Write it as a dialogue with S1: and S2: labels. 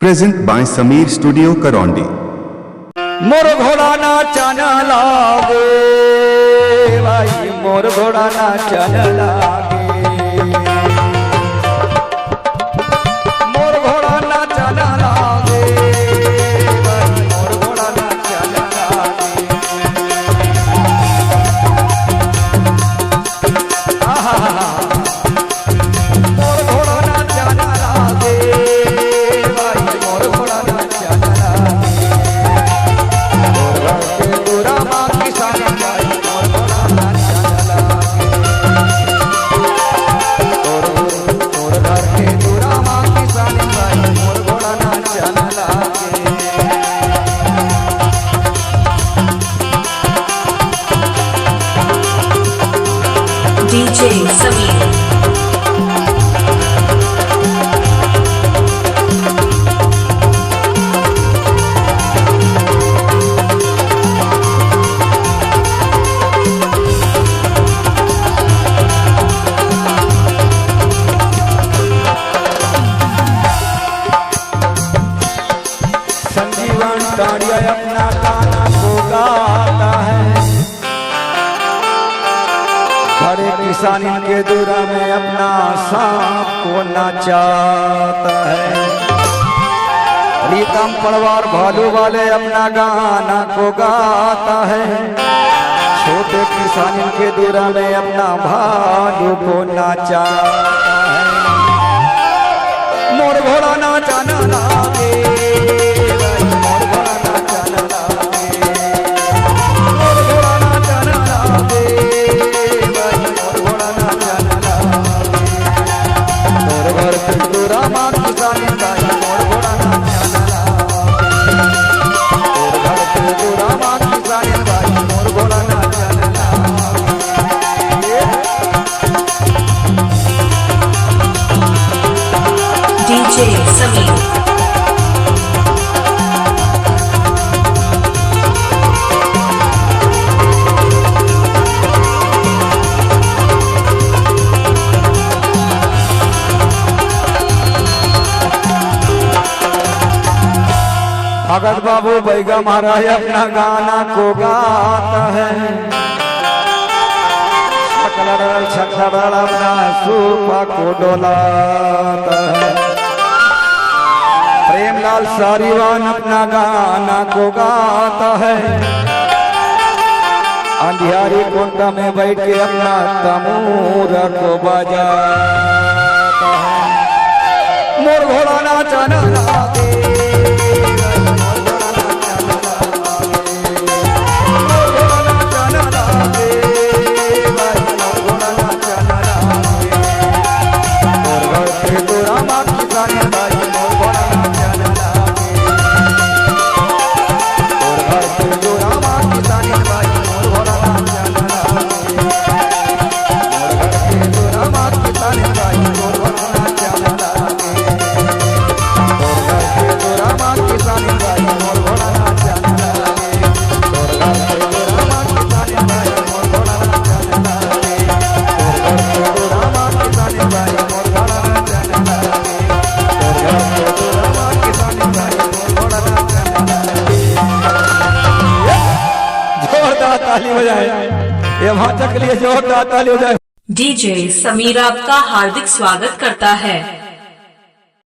S1: Present by Sameer Studio Karaundi।
S2: मोर घोड़ा नाचन लागे भाई, मोर घोड़ा नाचन लागे, मोर घोड़ा नाचन लागे भाई, मोर घोड़ा नाचन लागे। मोर घोड़ा नाचन लागे भाई, मोर घोड़ा नाचन लागे।
S3: DJ Sameer।
S2: संजीवन टाड़िया अपना गाना को गाता है, हरे किसान के दूरा में अपना सांप को नचाता है। रीतम पड़वार भालू वाले अपना गाना को गाता है, छोटे किसान के दूरा में अपना भालू को नचाता है। मोर घोड़ा नाचना लागे, मोर घोड़ा नाचना लागे, मोर घोड़ा नाचना लागे, मोर घोड़ा नाचना लागे। मोर घर के दूरा मां किसान भाई, मोर घोड़ा नाचना लागे, मोर घर के दूरा मां किसान भाई, मोर घोड़ा नाचना लागे।
S3: DJ Sameer।
S2: भगत बाबू बैगा महाराज अपना गाना को गाता है, छकड़ल अपना सूपा को डोलाता है। प्रेमलाल सारीवान अपना गाना को गाता है, अंधियारी कोंटा में बैठ के अपना तमूरा को बजाता है। मोर घोड़ा नाचना लागे, ताली बजाए, ये वहां तक लिए जोरदार ताली बजाए।
S3: DJ समीर आपका हार्दिक स्वागत करता है।